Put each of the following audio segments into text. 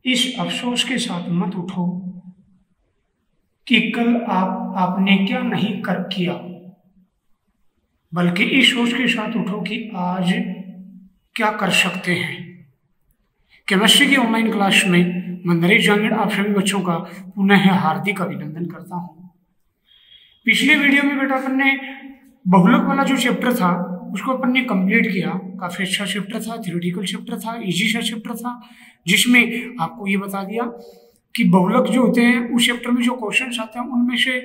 इस अफसोस के साथ मत उठो कि कल आपने क्या नहीं कर किया, बल्कि इस सोच के साथ उठो कि आज क्या कर सकते हैं। केमिस्ट्री की ऑनलाइन क्लास में मैं नरेश जांगड़ आप सभी बच्चों का पुनः हार्दिक अभिनंदन करता हूं। पिछले वीडियो में बेटा अपन ने बहुलक वाला जो चैप्टर था उसको अपन ने कंप्लीट किया। काफी अच्छा चैप्टर था, थ्योरेटिकल चैप्टर था, इजी सा चैप्टर था, जिसमें आपको ये बता दिया कि बहुलक जो होते हैं उस चैप्टर में जो क्वेश्चंस आते हैं उनमें से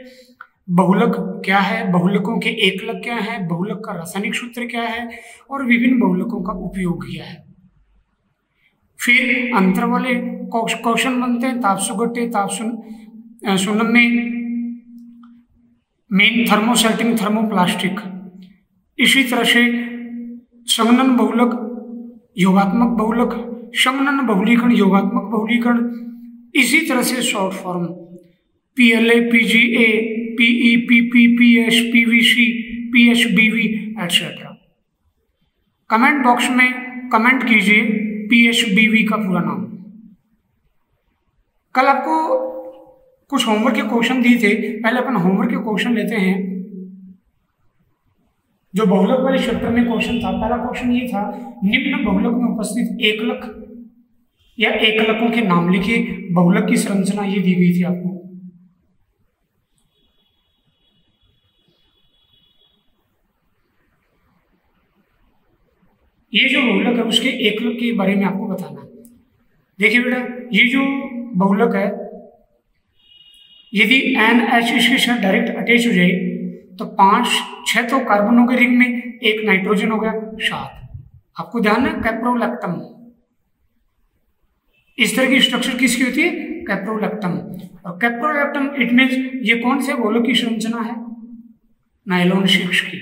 बहुलक क्या है, बहुलकों के एकलक क्या है, बहुलक का रासायनिक सूत्र क्या है और विभिन्न बहुलकों का उपयोग क्या है। फिर अंतर वाले क्वेश्चन बनते हैं, तापसुगट्टे तापसुन्नम में मेन थर्मोसेटिंग थर्मोप्लास्टिक। इसी तरह से संघनन बहुलक, योगात्मक बहुलक, संघनन बहुलीकरण, योगात्मक बहुलीकरण। इसी तरह से short form PLA, PGA, PE, PP, PS, PVC, PS, BV etcetera. Comment box में कमेंट कीजिए PS, BV का पूरा नाम। कल आपको कुछ होमवर्क के क्वेश्चन दिए थे, पहले अपन होमवर्क के क्वेश्चन लेते हैं। जो बहुलक वाले चैप्टर में क्वेश्चन था, पहला क्वेश्चन ये था, निम्न बहुलक में उपस्थित एकलक या एकलकों के नाम लिखिए। बहुलक की संरचना ये दी गई थी आपको। ये जो बहुलक है उसके एकलक के बारे में आपको बताना है। देखिए बेटा, ये जो बहुलक है यदि NH इसके साथ डायरेक्ट अटैच हो जाए तो 5-6 तो कार्बन हो गए रिंग में, एक नाइट्रोजन हो गया 7। आपको ध्यान है कैप्रोलैक्टम, इस तरह की स्ट्रक्चर किसकी होती है, कैप्रोलैक्टम। और कैप्रोलैक्टम इट मींस ये कौन से बहुलक की संरचना है, नायलॉन 6 की।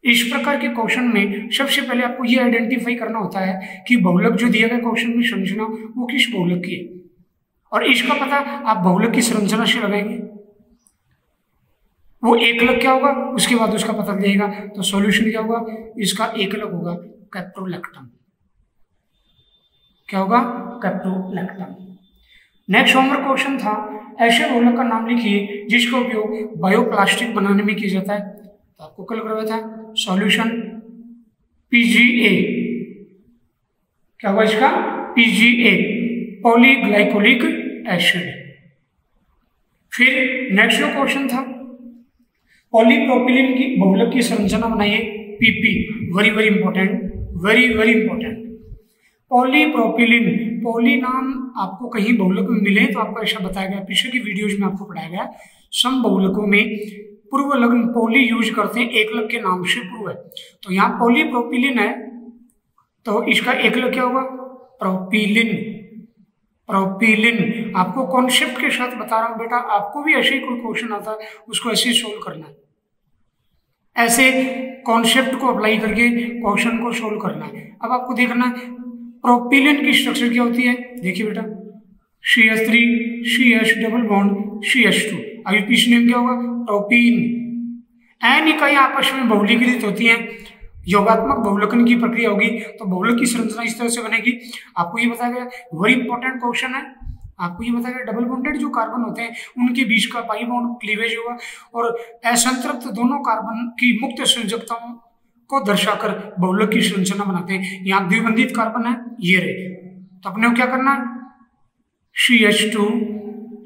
इस प्रकार के क्वेश्चन में सबसे पहले आपको ये आइडेंटिफाई करना होता है कि बहुलक जो दिया गया क्वेश्चन में संरचना वो किस बहुलक की है, और इसका पता आप बहुलक की संरचना से लगाएंगे। वो एकलक क्या होगा उसके बाद उसका पता लगेगा। तो सॉल्यूशन क्या होगा, इसका एकलक होगा कैप्रोलैक्टम। क्या होगा, कैप्रोलैक्टम। नेक्स्ट होमवर्क क्वेश्चन था, ऐसे बहुलक का नाम लिखिए जिसका उपयोग बायोप्लास्टिक बनाने में किया जाता है। तो आपको कल करवाया था सॉल्यूशन PGA। क्या होगा इसका, PGA, पॉलीग्लाइकोलिक एसिड। फिर नेक्स्ट जो क्वेश्चन था, पॉलीप्रोपिलीन की बहुलक की संरचना बनाइए, PP। Very very important, very very important. Polypropylene, poly नाम आपको कहीं बहुलक में मिले तो आपको ऐसा बताया गया, पिछले की वीडियोज में आपको पढ़ाया गया। सम बहुलकों में पूर्व लग्न पॉली यूज करते हैं, एकलक के नाम से पूर्व है। तो यहाँ पॉलीप्रोपिलीन है तो इसका एकलक क्या होगा, प्रोपिलीन। प्रोपिलीन आपको कॉन्सेप्ट के साथ बता रहा हूं बेटा, आपको भी ऐसे ही कोई क्वेश्चन आता है उसको ऐसे ही सोल्व करना है, ऐसे कॉन्सेप्ट को अप्लाई करके क्वेश्चन को सोल्व करना है। अब आपको देखना है प्रोपिलीन की स्ट्रक्चर क्या होती है। देखिए बेटा, CH3 CH double bond CH2। IUPAC name क्या होगा, प्रोपीन। N इकाई आपस में बहुलीकृत होती हैं, योगात्मक बहुलकन की प्रक्रिया होगी तो बहुलक की संरचना इस तरह से बनेगी। आपको ये बताया गया, वेरी इंपॉर्टेंट क्वेश्चन है, आपको ये बताया गया डबल बॉन्डेड जो कार्बन होते हैं उनके बीच का पाई बॉन्ड क्लीवेज होगा, और असंतृप्त दोनों कार्बन की मुक्त संयोजकताओं को दर्शाकर बहुलक की संरचना बनाते हैं। यहाँ द्विबंधित कार्बन है, ये रहे, तो अपने को क्या करना है, CH2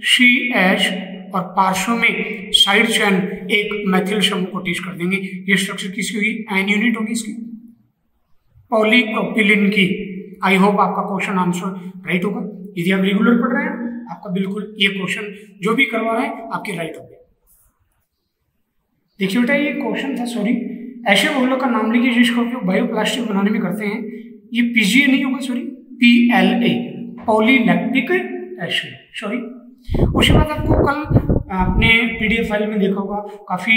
CH और पार्श्व में साइड चेन एक मैथिल समूह को अटैच कर देंगे। ये स्ट्रक्चर किसकी होगी, N यूनिट होगी इसकी, पॉलीप्रोपिलीन की। आई होप आपका क्वेश्चन आंसर राइट होगा। यदि आप रेगुलर पढ़ रहे हैं आपका बिल्कुल ये क्वेश्चन जो भी करवा रहे हैं आपके राइट होंगे। देखिए बेटा, ये क्वेश्चन था, सॉरी, ऐसे बहुलक का नाम लिखिए जिसका उपयोग बायोप्लास्टिक बनाने में करते हैं। ये PGA नहीं होगा, sorry, PLA, polylactic acid, sorry. उसके बाद आपको कल आपने PDF फाइल में देखा होगा, काफी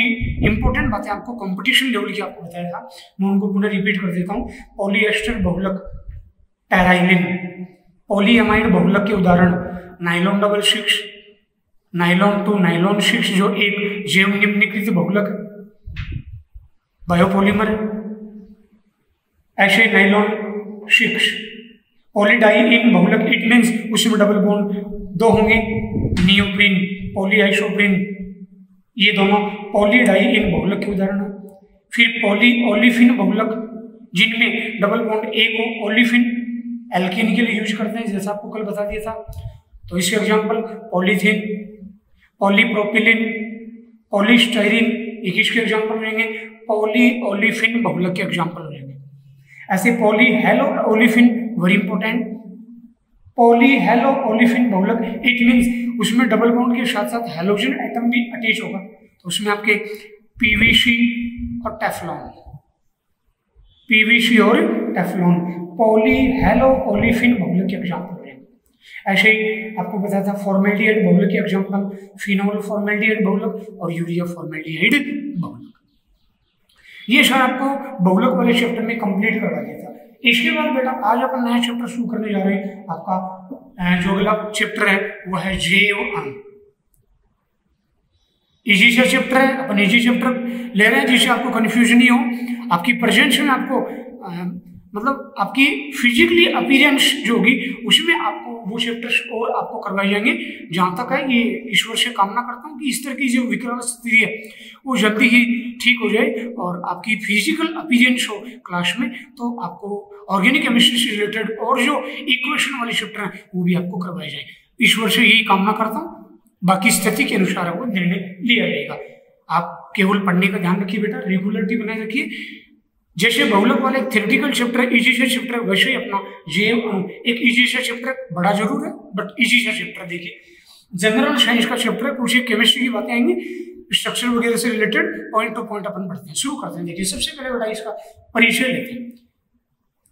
इंपॉर्टेंट बातें आपको कंपटीशन लेवल की आपको बताया था, मैं उनको पुनः रिपीट कर देता हूँ। पॉलीएस्टर बहुलक पैराइलिन, पॉलीएमाइड बहुलक के उदाहरण नाइलॉन 6, नाइलॉन 2, नाइलॉन 6 जो एक जैव निम्नीकृत बहुलक बायोपॉलीमर। ऐसे नाइलॉन 6 पॉलीडाई इन बहुलक, इट मीन्स उसमें डबल बॉन्ड दो होंगे, नियोप्रीन, पॉलीआइसोप्रीन, ये दोनों पॉलीडाई इन बहुलक के उदाहरण है। फिर पॉली ओलिफिन बहुलक जिनमें डबल बॉन्ड एक हो, ओलिफिन एल्कीन के लिए यूज करते हैं, जैसा आपको कल बता दिया था। तो इसके एग्जांपल पॉलीथीन, पॉलीप्रोपिलीन, पॉलीस्टाइरीन, एक इसके एग्जांपल रहेंगे। पॉली ओलिफिन बहुलक के एग्जांपल रहेंगे। ऐसे poly hello olefin very important, poly hello olefin बहुलक, इट मीन्स उसमें डबल बॉन्ड के साथ साथ हेलोजन एटम भी अटैच होगा। तो उसमें आपके पीवीसी और टेफ्लॉन, पीवीसी और टेफ्लॉन पॉली हेलो ओलिफिन बहुलक के एग्जांपल हैं। ऐसे ही आपको बताया था फॉर्मेल्डिहाइड बहुलक के एग्जांपल फिनोल फॉर्मेल्डिहाइड बहुलक और यूरिया फॉर्मेल्डिहाइड बहुलक। ये सर आपको बहुलक वाले चैप्टर में कंप्लीट करवा दिया था। इसके बाद बेटा आज अपन नया चैप्टर शुरू करने जा रहे हैं। आपका जो अगला चैप्टर है वो है जैव अणु। इजी सा चैप्टर है, अपन इजी चैप्टर ले रहे हैं जिससे आपको कंफ्यूजन नहीं हो। आपकी प्रेजेंस में आपको मतलब आपकी फिजिकली अपीयरेंस जो होगी उसमें आपको वो चैप्टर्स और आपको करवाए जाएंगे। जहाँ तक है ये ईश्वर से कामना करता हूँ कि इस तरह की जो विकराल स्थिति है वो जल्दी ही ठीक हो जाए और आपकी फिजिकल अपीयरेंस हो क्लास में, तो आपको ऑर्गेनिक केमिस्ट्री से रिलेटेड और जो इक्वेशन वाले चैप्टर हैं वो भी आपको करवाए जाए। ईश्वर से यही कामना करता हूँ, बाकी स्थिति के अनुसार आपको निर्णय लिया जाएगा। आप केवल पढ़ने का ध्यान रखिए बेटा, रेगुलरिटी बनाए रखिए। जैसे बहुलक वाला एक थ्योरेटिकल चैप्टर है, इजी सा चैप्टर है, वैसे ही अपना जैव अणु एक इजी सा चैप्टर, बड़ा जरूर है बट इजी सा चैप्टर। देखिए जनरल साइंस का चैप्टर है, कुछ केमिस्ट्री की बातें आएंगी, स्ट्रक्चर वगैरह से रिलेटेड पॉइंट टू पॉइंट अपन पढ़ते हैं। शुरू करते हैं। देखिए सबसे पहले बेटा इसका परिचय लेते हैं।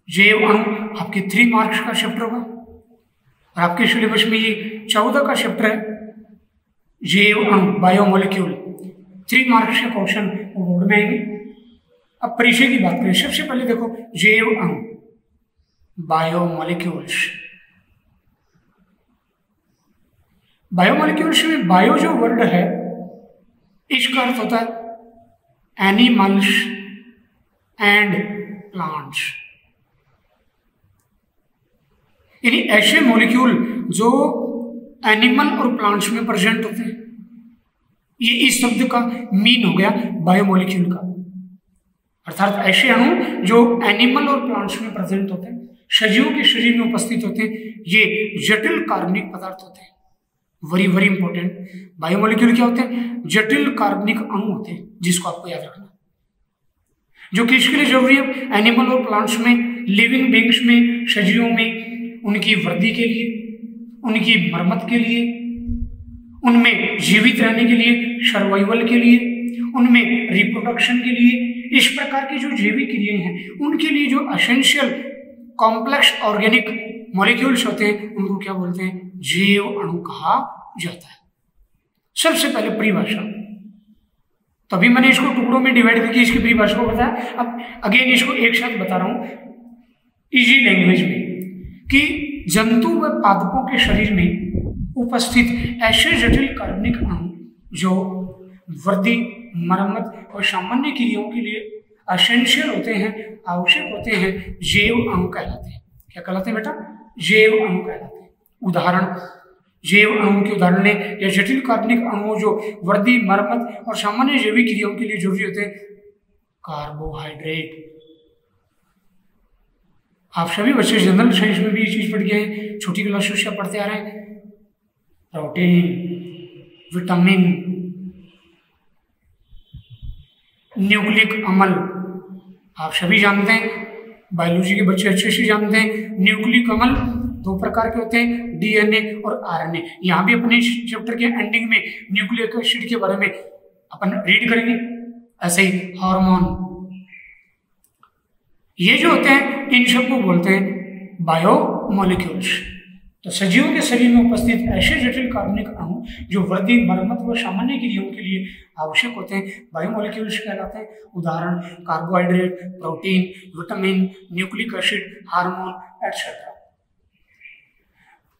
जैव अणु आपके 3 मार्क्स का चैप्टर होगा और आपके सिलेबस में ये 14 का चैप्टर है। जैव अणु बायोमोलिक्यूल 3 मार्क्स के क्वेश्चन बोर्ड में आएंगे। अब परिचय की बात करें, सबसे पहले देखो जैव अणु बायोमोलिक्यूल्स। बायोमोलिक्यूल्स में बायो जो वर्ड है इसका अर्थ होता है एनिमल्स एंड प्लांट्स, यानी ऐसे मॉलिक्यूल जो एनिमल और प्लांट्स में प्रेजेंट होते हैं। ये इस शब्द का मीन हो गया बायोमोलिक्यूल का, अर्थात ऐसे अणु जो एनिमल और प्लांट्स में प्रेजेंट होते हैं, सजीवों के शरीर में उपस्थित होते हैं, ये जटिल कार्बनिक पदार्थ होते हैं। वेरी वेरी इंपॉर्टेंट, बायोमोलिक्यूल क्या होते हैं? जटिल कार्बनिक अणु होते हैं, जिसको आपको याद रखना, जो किसके लिए जरूरी है? एनिमल और प्लांट्स में, लिविंग बींग्स में, सजीवों में, उनकी वृद्धि के लिए, उनकी मरम्मत के लिए, उनमें जीवित रहने के लिए, सर्वाइवल के लिए, उनमें रिप्रोडक्शन के लिए, इस प्रकार की जो जैविक क्रियाएं हैं उनके लिए जो एसेंशियल कॉम्प्लेक्स ऑर्गेनिक मॉलिक्यूल्स होते हैं उनको क्या बोलते हैं? जैव अणु कहा जाता है। सबसे पहले परिभाषा, तभी मैंने इसको टुकड़ों में डिवाइड करके इसकी परिभाषा को बताया। अब अगेन इसको एक साथ बता रहा हूं इजी लैंग्वेज में कि जंतु व पादपों के शरीर में उपस्थित ऐसे जटिल कार्बनिक अणु जो वृद्धि, मरम्मत और सामान्य क्रियाओं के लिए एसेंशियल होते हैं, आवश्यक होते हैं, जैव अणु कहलाते हैं। क्या कहलाते हैं बेटा? जैव अणु कहलाते हैं। उदाहरण, जैव अणु के उदाहरण ने या जटिल कार्बनिक अणु जो वृद्धि, मरम्मत और सामान्य जैविक क्रियाओं के लिए जरूरी होते हैं। कार्बोहाइड्रेट, आप सभी बच्चे जनरल साइंस में भी ये चीज पढ़ गए हैं, छोटी क्लासों से पढ़ते आ रहे हैं। प्रोटीन, विटामिन, न्यूक्लिक अम्ल, आप सभी जानते हैं, बायोलॉजी के बच्चे अच्छे से जानते हैं। न्यूक्लिक अम्ल 2 प्रकार के होते हैं, डीएनए और आरएनए। यहाँ भी अपने चैप्टर के एंडिंग में न्यूक्लिक एसिड के बारे में अपन रीड करेंगे। ऐसे ही हार्मोन, ये जो होते हैं इन सबको बोलते हैं बायोमोलिक्यूल्स। तो सजीवों के शरीर में उपस्थित ऐसे जटिल कार्बनिक अणु जो वृद्धि, मरम्मत व सामान्य क्रियाओं के लिए आवश्यक होते हैं बायोमोलिक्यूल्स कहलाते हैं। उदाहरण carbohydrate, protein, vitamin, nucleic acid, hormone etcetera.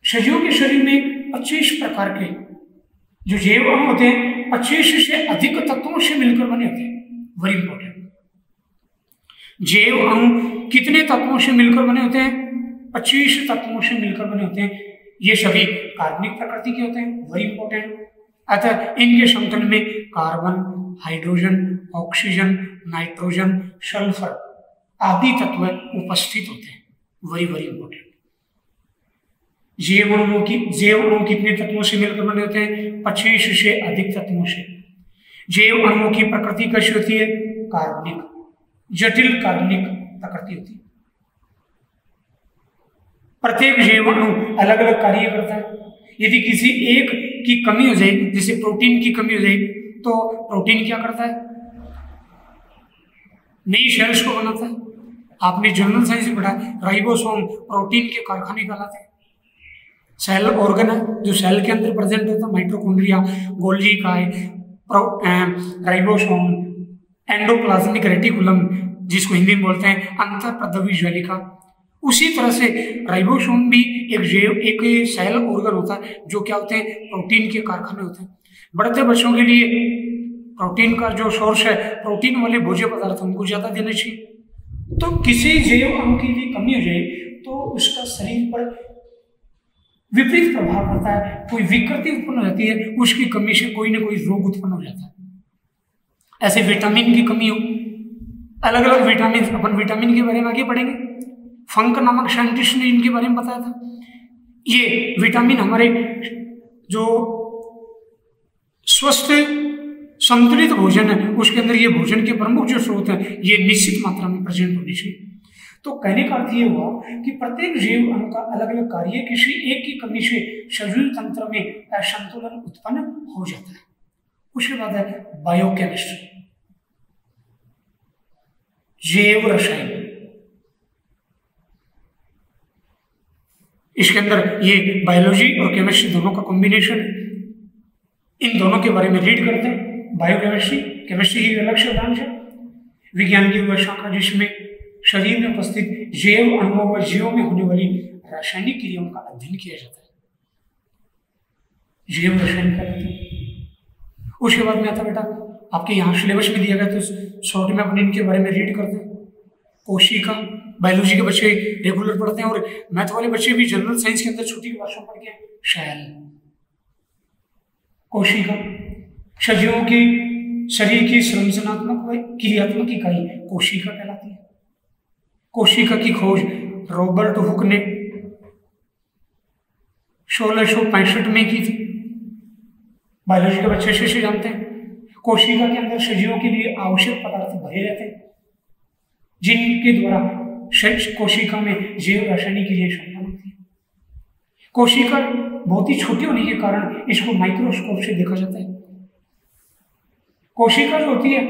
सजीवों के शरीर में 25 प्रकार के जो जैव अणु होते हैं 25 से अधिक तत्वों से मिलकर बने होते हैं। वेरी इंपॉर्टेंट, जैव अणु कितने तत्वों से मिलकर बने होते हैं? 25 तत्वों से मिलकर बने होते हैं। ये सभी कार्बनिक प्रकृति के होते हैं, वेरी इंपॉर्टेंट। अतः इनके समतल में carbon, hydrogen, oxygen, nitrogen, sulphur आदि तत्व उपस्थित होते हैं, वेरी वेरी इंपॉर्टेंट। जैव अणु कितने तत्वों से मिलकर बने होते हैं? 25 से अधिक तत्वों से। जैव अणुओं की प्रकृति कैसी होती है? कार्बनिक, जटिल कार्बनिक प्रकृति होती है। प्रत्येक जैव अणु अलग अलग कार्य करता है। यदि किसी एक की कमी हो जाए, जैसे प्रोटीन की कमी हो जाए, तो प्रोटीन क्या करता है? नई सेल्स को बनाता है। आपने जनरल साइंस में पढ़ा, राइबोसोम प्रोटीन के कारखाने कहलाते हैं। सेल ऑर्गन है जो सेल के अंदर प्रेजेंट होता है, माइटोकॉन्ड्रिया, गोल्गी काय, राइबोसोम, एंडोप्लाज्मिक रेटिकुलम जिसको हिंदी में बोलते हैं अंतःप्रद्रवी ज्वालिका। उसी तरह से राइबोसोम भी एक सेल ऑर्गन होता है जो क्या होते हैं? प्रोटीन के कारखाने होते हैं। बढ़ते बच्चों के लिए प्रोटीन का जो सोर्स है, प्रोटीन वाले भोज्य पदार्थ उनको ज्यादा देने चाहिए। तो किसी जैव अणु की यदि कमी हो जाए तो उसका शरीर पर विपरीत प्रभाव पड़ता है, कोई विकृति उत्पन्न हो जाती है, उसकी कमी से कोई ना कोई रोग उत्पन्न हो जाता है। ऐसे विटामिन की कमी हो, अलग अलग विटामिन, अपन विटामिन के बारे में आगे पढ़ेंगे। फंक नामक साइंटिस्ट ने इनके बारे में बताया था। ये विटामिन हमारे जो स्वस्थ संतुलित भोजन है उसके अंदर ये भोजन के प्रमुख जो स्रोत है, ये निश्चित मात्रा में प्रेजेंट होनी चाहिए। तो कहने का अर्थ ये हुआ कि प्रत्येक जैव अणु का अलग अलग कार्य, किसी एक की कमी से शरीर तंत्र में असंतुलन उत्पन्न हो जाता है। उसके बाद है बायोकेमिस्ट्री, जैव रसायन। इसके अंदर ये बायोलॉजी और केमिस्ट्री दोनों का कॉम्बिनेशन है। इन दोनों के बारे में रीड करते हैं। बायोकेमिस्ट्री, केमिस्ट्री की अलग से ब्रांच है, विज्ञान की वह शाखा जिसमें शरीर में उपस्थित जैव अणुओं व जीवों में होने वाली रासायनिक क्रियाओं का अध्ययन किया जाता है। जैव रसायन कहते हैं। उसके बाद में आता बेटा, आपके यहाँ सिलेबस में दिया गया तो शॉर्ट में अपन इनके बारे में रीड करते हैं। कोशिका, बायोलॉजी के बच्चे रेगुलर पढ़ते हैं और मैथ वाले बच्चे भी जनरल साइंस के अंदर छोटी भाषा पढ़ के शैल। कोशिका सजीवों की शरीर की संरचनात्मक व क्रियात्मक इकाई कोशिका कहलाती है। कोशिका की खोज रॉबर्ट हुक ने 1665 में की थी। बायोलॉजी के बच्चे से जानते हैं। कोशिका के अंदर सजीवों के लिए आवश्यक पदार्थ भरे रहते हैं जिनके द्वारा कोशिका में जैव रासायनिक क्रिया संपन्न होती है। कोशिका बहुत ही छोटी होने के कारण इसको माइक्रोस्कोप से देखा जाता है। कोशिका जो होती है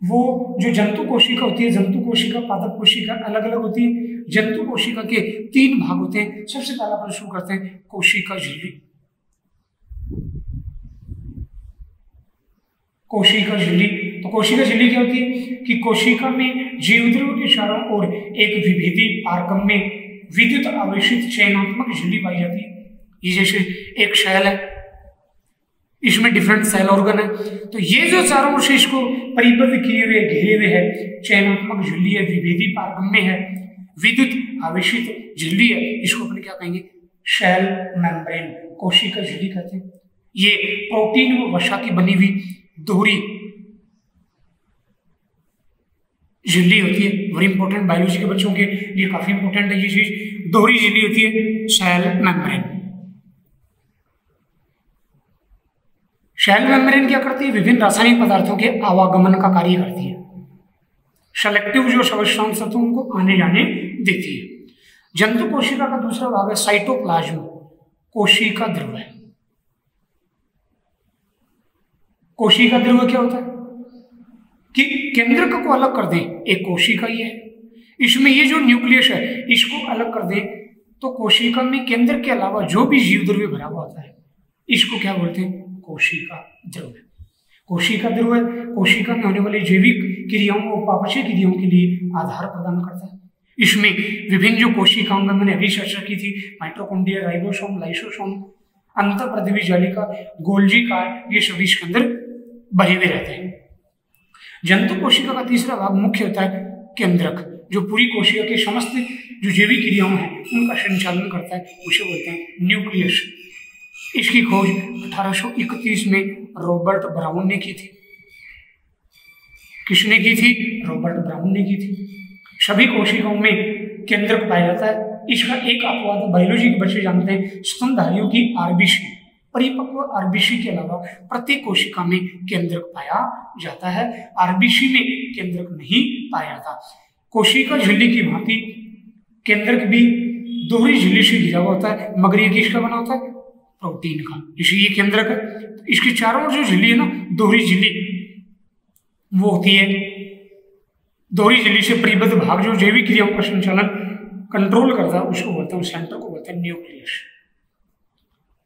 वो जो जंतु कोशिका होती है, जंतु कोशिका, पादप कोशिका अलग अलग होती है। जंतु कोशिका के 3 भाग होते हैं। सबसे पहला अपन शुरू करते हैं कोशिका झिल्ली। कोशिका झिल्ली, तो कोशिका झिल्ली क्या होती है कि कोशिका में जीवद्रव्य के चारों ओर एक विभेदी पारगम में विद्युत आवेशित चयनात्मक झिल्ली पाई जाती है। ये जैसे एक सेल है, इसमें डिफरेंट सेल ऑर्गन है, तो ये जो चारों ओर से इसको परिबद्ध किए हुए घेरे हुए है, चयनात्मक झिल्ली है, विभेदी पारगम्य है, विद्युत आवेशित झिल्ली है, इसको अपन क्या कहेंगे? सेल मेम्ब्रेन, कोशिका झिल्ली कहते हैं। ये प्रोटीन व वसा की बनी हुई दोहरी झिल्ली होती है। वेरी इंपॉर्टेंट, बायोलॉजी के बच्चों के लिए काफी इंपॉर्टेंट है ये चीज। दोहरी झिल्ली होती है सेल मेम्ब्रेन। सेल मेम्ब्रेन क्या करती है? विभिन्न रासायनिक पदार्थों के आवागमन का कार्य करती है। सेलेक्टिव जो सब्सटेंस होते हैं उनको आने जाने देती है। जंतु कोशिका का दूसरा भाग है साइटोप्लाज्म, कोशिका द्रव्य। कोशिका द्रव्य क्या होता है कि केंद्रक को अलग कर दें, एक कोशिका ही है, इसमें ये जो न्यूक्लियस है इसको अलग कर दें तो कोशिका में केंद्र के अलावा जो भी जीव द्रव्य भरा हुआ होता है इसको क्या बोलते हैं? कोशिका द्रव्य। कोशिका द्रव्य कोशिका में होने वाली जैविक क्रियाओं और उपापचय क्रियाओं के लिए आधार प्रदान करता है। इसमें विभिन्न जो कोशिकाओं में मैंने अभी चर्चा की थी, माइटोकॉन्ड्रिया, राइबोसोम, लाइसोसोम, अंतःप्रद्रवी ज्वालिका, गोल्गी काय, ये सभी इसके अंदर भरे हुए रहते हैं। जंतु कोशिका का तीसरा भाग मुख्य होता है केंद्रक, जो पूरी कोशिका के समस्त जो जैविक क्रियाओं हैं उनका संचालन करता है, उसे बोलते हैं न्यूक्लियस। इसकी खोज 1831 में रॉबर्ट ब्राउन ने की थी। किसने की थी? रॉबर्ट ब्राउन ने की थी। सभी कोशिकाओं में केंद्रक पाया जाता है। इसका एक अपवाद बायोलॉजी के बच्चे जानते हैं, स्तनधारियों की आरबीसी, परिपक्व आरबीसी के अलावा प्रत्येक कोशिका में केंद्रक पाया जाता है, आरबीसी में केंद्रक नहीं पाया जाता। कोशिका झिल्ली की भांति केंद्रक भी दोहरी झिल्ली से घिरा हुआ होता है, मगर ये किसका बना होता है? प्रोटीन का। इसलिए ये केंद्रक है। तो इसके चारों ओर जो झिल्ली है ना, दोहरी झिल्ली, वो होती है। दोहरी झिल्ली से परिबद्ध भाग जो जैविक क्रियाओं का संचालन कंट्रोल करता है उसको बोलते हैं, सेंटर को बोलते हैं न्यूक्लियस।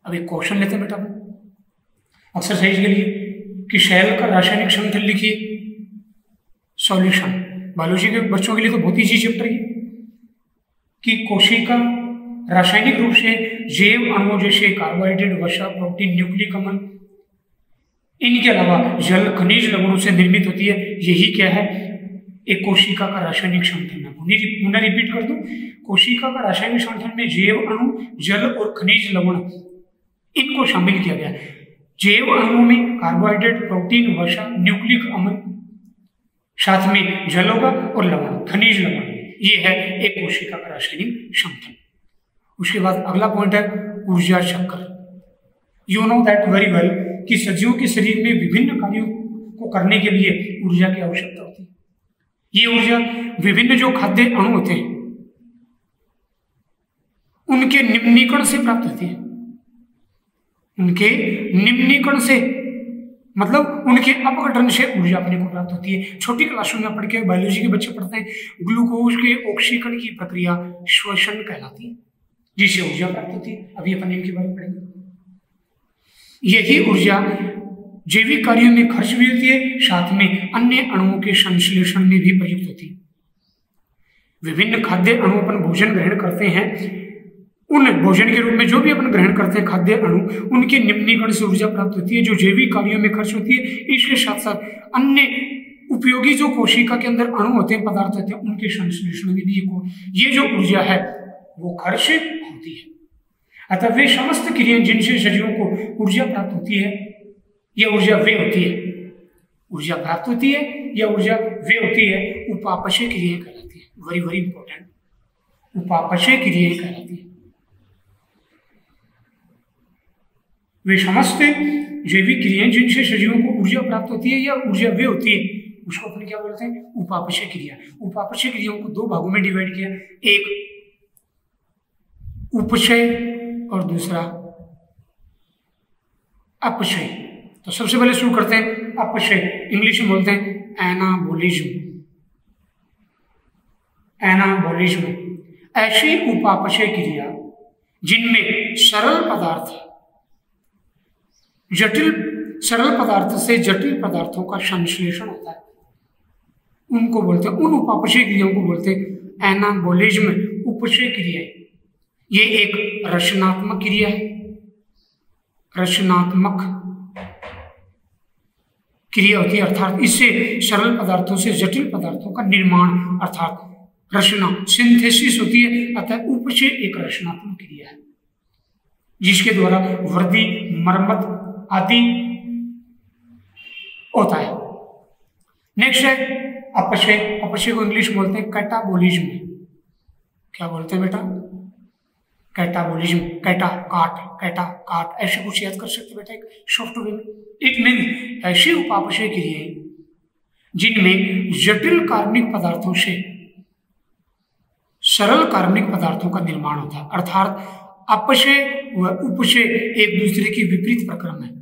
अब एक क्वेश्चन लेते हैं बेटा एक्सरसाइज के लिए कि सेल का रासायनिक समतल लिखिए। सॉल्यूशन बायोलॉजी के बच्चों के लिए तो बहुत ईजी चैप्टर है कि कोशिका रासायनिक रूप से जैव अणुओं जैसे कार्बोहाइड्रेट, वसा, प्रोटीन, न्यूक्लिक अम्ल, इनके अलावा जल, खनिज लवणों से निर्मित होती है। यही क्या है? एक कोशिका का रासायनिक समतल। पुनः रिपीट कर दूं, कोशिका का रासायनिक समतल में जैव अणु, जल और खनिज लवण इनको शामिल किया गया है। जैव अणुओं में कार्बोहाइड्रेट, प्रोटीन, वसा, न्यूक्लिक अम्ल, साथ में जल होगा और लवण, खनिज लवण। ये है एक कोशिका का रासायनिक समतल। उसके बाद अगला पॉइंट है ऊर्जा चक्र। You know that very well कि सजीवों के शरीर में विभिन्न कार्यों को करने के लिए ऊर्जा की आवश्यकता होती है। ये ऊर्जा विभिन्न जो खाद्य अणु होते हैं उनके निम्नीकरण से प्राप्त होती है। उनके निम्नीकरण से मतलब उनके अपघटन से ऊर्जा अपने को प्राप्त होती है। छोटी क्लासों में पढ़ के बायोलॉजी के बच्चे पढ़ते हैं, ग्लूकोज के ऑक्सीकरण की प्रक्रिया श्वसन कहलाती है, जिससे ऊर्जा प्राप्त होती है। अभी अपन इनके बारे में पढ़ेंगे। यही ऊर्जा जैविक कार्यों में खर्च भी होती है, साथ में अन्य अणुओं के संश्लेषण में भी प्रयुक्त होती है। विभिन्न खाद्य अणु अपन भोजन ग्रहण करते हैं, उन भोजन के रूप में जो भी अपन ग्रहण करते हैं खाद्य अणु, उनके निम्नीकरण से ऊर्जा प्राप्त होती है जो जैविक कार्यों में खर्च होती है। इसके साथ साथ अन्य उपयोगी जो कोशिका के अंदर अणु होते हैं, पदार्थ होते हैं, उनके संश्लेषण में भी ये जो ऊर्जा है वो खर्च होती है। अतः वे समस्त क्रियाएं जिनसे सजीवों को ऊर्जा प्राप्त होती है, यह ऊर्जा वे होती है। ऊर्जा प्राप्त होती है या ऊर्जा वे होती है, उपापचय क्रियाएं कहलाती है। वेरी वेरी इंपॉर्टेंट, उपापचय क्रियाएं कहलाती है। वे समस्त जैविक क्रियाएं जिनसे सजीवों को ऊर्जा प्राप्त होती है या ऊर्जा वे होती है, उसको अपन क्या बोलते हैं? उपापचय क्रिया। उपापचय क्रियाओं को दो भागों में डिवाइड किया, एक उपचय और दूसरा अपचय। तो सबसे पहले शुरू करते हैं अपचय। इंग्लिश में बोलते हैं एनाबोलिज्म। एनाबोलिज्म ऐसी उपापचय क्रिया जिनमें सरल पदार्थ से जटिल पदार्थों का संश्लेषण होता है, उनको बोलते हैं, उन उपापचय क्रियाओं को बोलते हैं एनाबोलिज्म, उपचय क्रिया। ये एक रचनात्मक क्रिया है। रचनात्मक क्रिया होती है, अर्थात इससे सरल पदार्थों से जटिल पदार्थों का निर्माण अर्थात रचना, सिंथेसिस होती है। अतः उपचय एक रचनात्मक क्रिया है जिसके द्वारा वृद्धि, मरम्मत आदि होता है। नेक्स्ट है अपचय। अपचय को इंग्लिश में बोलते हैं कैटाबोलिज्म। क्या बोलते हैं बेटा? कैटाबोलिज्म। कैटा काट, कैटा काट, ऐसे कुछ याद कर सकते बेटा एक सॉफ्टवेयर में। इट मीन ऐसी उपापचय क्रियाएं जिनमें जटिल कार्बनिक पदार्थों से सरल कार्बनिक पदार्थों का निर्माण होता है, अर्थात अपचय व उपचय एक दूसरे के विपरीत प्रक्रम है।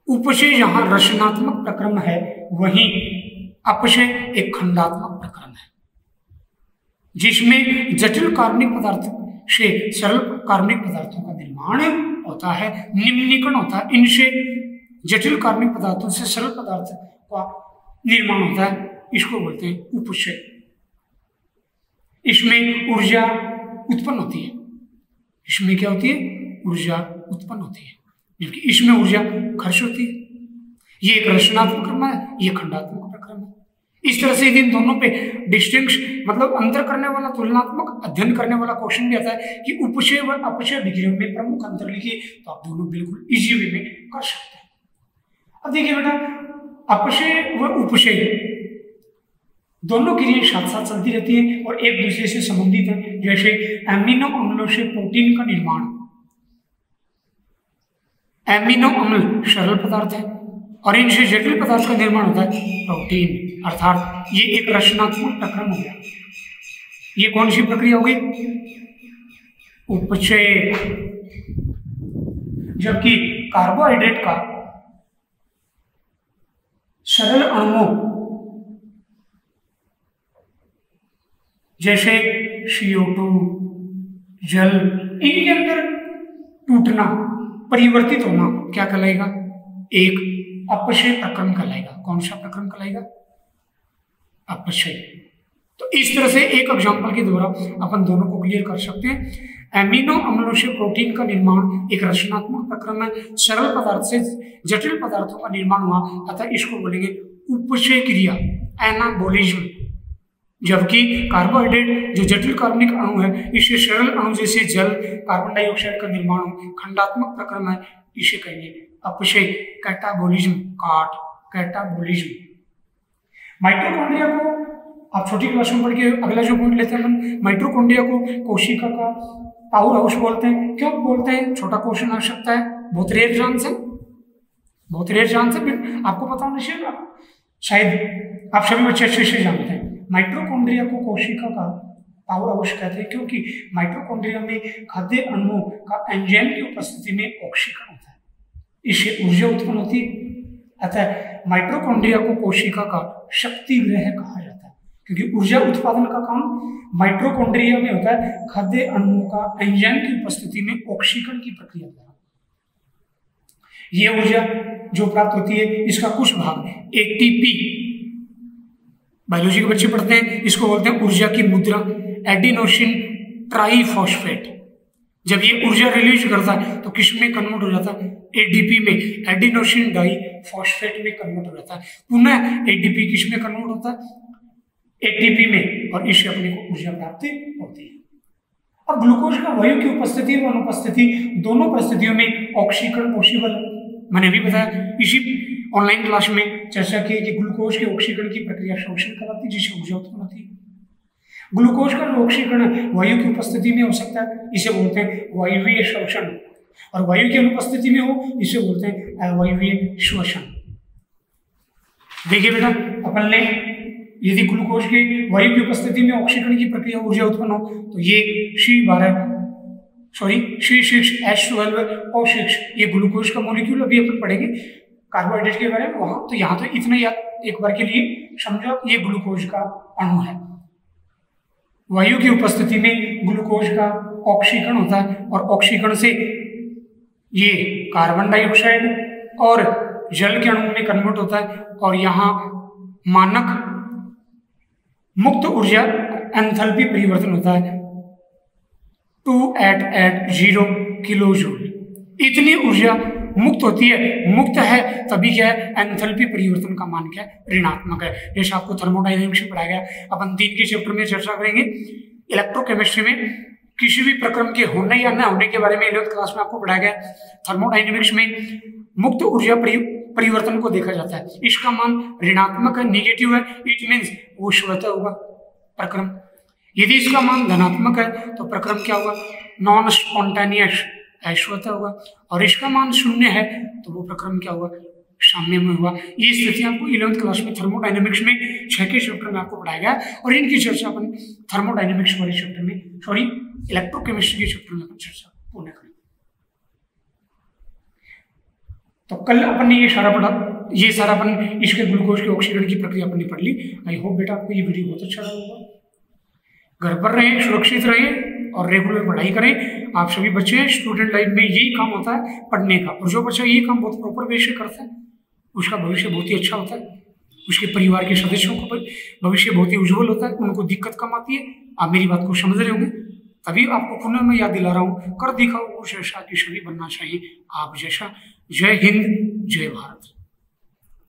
उपचय जहां रचनात्मक प्रक्रम है, वहीं अपचय एक खंडात्मक प्रक्रम है जिसमें जटिल कार्बनिक पदार्थ से सरल कार्बनिक पदार्थों का निर्माण होता है, निम्नीकरण होता है। इनसे जटिल कार्बनिक पदार्थों से सरल पदार्थ का निर्माण होता है, इसको बोलते हैं उपचय। इसमें ऊर्जा उत्पन्न होती है। इसमें क्या होती है? ऊर्जा उत्पन्न होती है, जबकि इसमें ऊर्जा खर्च होती है। ये एक रचनात्मक प्रक्रम है, ये खंडात्मक प्रक्रम है। इस तरह से इन दोनों पे डिस्टिंक्श मतलब अंतर करने वाला, तुलनात्मक अध्ययन करने वाला क्वेश्चन भी आता है कि उपचय व अपचय विक्रियाओं में प्रमुख अंतर लिखिए, तो आप दोनों बिल्कुल इजी वे में कर सकते हैं। अब देखिए बेटा, अपचय व उपचय दोनों क्रियाएं साथ साथ चलती रहती हैं और एक दूसरे से संबंधित हैं। जैसे एमिनो अम्लों से प्रोटीन का निर्माण, एमिनो अम्ल सरल पदार्थ है और इनसे जटिल पदार्थ का निर्माण होता है प्रोटीन, अर्थात ये एक रचनात्मक प्रक्रम हो गया। ये कौन सी प्रक्रिया होगी? उपचय। जबकि कार्बोहाइड्रेट का सरल अणुओं जैसे CO2, जल, इनके अंदर टूटना, परिवर्तित होना क्या कहलाएगा? एक अपचय प्रक्रम कहलाएगा। कौन सा प्रक्रम कहलाएगा? अपचय। तो इस तरह से एक एग्जांपल के द्वारा अपन दोनों को क्लियर कर सकते हैं। एमिनो अम्लों से प्रोटीन का निर्माण एक रचनात्मक प्रक्रम है, सरल पदार्थ से जटिल पदार्थों का निर्माण हुआ, अतः इसको बोलेंगे उपचय क्रिया, एनाबॉलिज्म। जबकि कार्बोहाइड्रेट जो जटिल कार्बनिक अणु है, इससे सरल अणु जैसे जल, कार्बन डाइऑक्साइड का निर्माण खंडात्मक प्रक्रम है, इसे कहेंगे अपचय, कैटाबोलिज्म, कैटाबोलिज्म। माइटोकॉन्ड्रिया को आप छोटी क्लास में पढ़ के अगला जो पॉइंट लेते हैं, माइटोकॉन्ड्रिया को कोशिका का पावर हाउस बोलते हैं। क्यों बोलते हैं? छोटा क्वेश्चन आ सकता है, बहुत रेयर चांस है, बहुत रेयर चांस है, आपको पता होना चाहिए, शायद आप सभी बच्चे अच्छे से जानते हैं। माइटोकॉन्ड्रिया को कोशिका का पावर हाउस कहते हैं क्योंकि माइटोकॉन्ड्रिया में खाद्य अणुओं का एंजाइम की उपस्थिति में ऑक्सीकरण होता है, इससे ऊर्जा उत्पन्न होती है। अतः माइटोकॉन्ड्रिया को कोशिका का शक्ति गृह कहा जाता है, क्योंकि ऊर्जा उत्पादन का काम माइटोकॉन्ड्रिया में होता है, खाद्य अणुओं का एंजाइम की उपस्थिति में ऑक्सीकरण की प्रक्रिया द्वारा। यह ऊर्जा जो प्राप्त होती है, इसका कुछ भाग ATP, बायोलॉजी के बच्चे पढ़ते हैं, इसको बोलते हैं ऊर्जा की मुद्रा, एडिनोसिन ट्राइफॉस्फेट। जब ये ऊर्जा रिलीज करता है तो किस में कन्वर्ट हो जाता है? ADP में, एडिनोसिन डाइफॉस्फेट में कन्वर्ट हो जाता है। पुनः ADP किस में कन्वर्ट होता है? ATP में, और इससे अपने को ऊर्जा प्राप्ति होती है। अब ग्लूकोज का वायु की उपस्थिति व अनुपस्थिति दोनों परिस्थितियों में ऑक्सीकरण पॉसिबल है। मैंने अभी बताया, इसी ऑनलाइन क्लास में चर्चा की कि ग्लूकोज के ऑक्सीकरण की प्रक्रिया शोषण कहलाती है, जिससे ऊर्जा उत्पन्न होती है। ग्लूकोज का जो ऑक्सीकरण वायु की उपस्थिति में हो सकता है, इसे बोलते हैं वायवीय शोषण, और वायु की अनुपस्थिति में हो, इसे बोलते हैं अवायवीय श्वसन। देखिए बेटा, अपन ने यदि ग्लूकोज के वायु की उपस्थिति में ऑक्सीकरण की प्रक्रिया ऊर्जा उत्पन्न हो, तो ये C6H12O6 ये ग्लूकोज का मॉलिक्यूल अभी अपन पढ़ेंगे कार्बोहाइड्रेट के बारे में वहां, तो यहाँ तो इतना याद एक बार के लिए समझो, ये ग्लूकोज का अणु है। वायु की उपस्थिति में ग्लूकोज का ऑक्सीकरण होता है और ऑक्सीकरण से ये कार्बन डाइऑक्साइड और जल के अणु में कन्वर्ट होता है, और यहाँ मानक मुक्त ऊर्जा एंथैल्पी परिवर्तन होता है 280 किलो जूल। इतनी ऊर्जा मुक्त होती है, मुक्त है तभी क्या है, एंथैल्पी परिवर्तन का मान क्या है, ऋणात्मक है। जैसे आपको थर्मोडायनेमिक्स में पढ़ाया गया, अपन 3 के चैप्टर में चर्चा करेंगे। इलेक्ट्रोकेमिस्ट्री में किसी भी प्रक्रम के होने या न होने के बारे में 11th क्लास में आपको पढ़ाया गया। थर्मोडायनेमिक्स में मुक्त ऊर्जा परिवर्तन को देखा जाता है, इसका मान ऋणात्मक है, निगेटिव है, इट मीन्स वो स्वतः होगा प्रक्रम। यदि इसका मान धनात्मक है तो प्रक्रम क्या होगा, नॉन स्पॉन्टेनियस, अश्वतः होगा, और इसका मान 0 है तो वो प्रक्रम क्या होगा, साम्य में हुआ। ये स्थिति आपको 11th क्लास में थर्मोडायनेमिक्स में 6 के चैप्टर में आपको पढ़ाया गया, और इनकी चर्चा अपन थर्मोडायनेमिक्स वाले चैप्टर में, इलेक्ट्रोकेमिस्ट्री के चैप्टर में अपन चर्चा पूर्ण करेंगे। तो कल अपन ने ये सारा पढ़ा, ये सारा अपन इसके ग्लूकोज के ऑक्सीकरण की प्रक्रिया अपन ने पढ़ ली। आई होप बेटा आपको ये वीडियो बहुत अच्छा लगा होगा। घर पर रहें, सुरक्षित रहें और रेगुलर पढ़ाई करें। आप सभी बच्चे स्टूडेंट लाइफ में यही काम होता है, पढ़ने का, और जो बच्चा ये काम बहुत प्रॉपर वे से करता है उसका भविष्य बहुत ही अच्छा होता है, उसके परिवार के सदस्यों का भविष्य बहुत ही उज्जवल होता है, उनको दिक्कत कम आती है। आप मेरी बात को समझ रहे होंगे, तभी आपको पुनः मैं याद दिला रहा हूँ, कर दिखाओ उस ऐसा कि सभी बनना चाहिए आप जैसा। जय हिंद, जय भारत।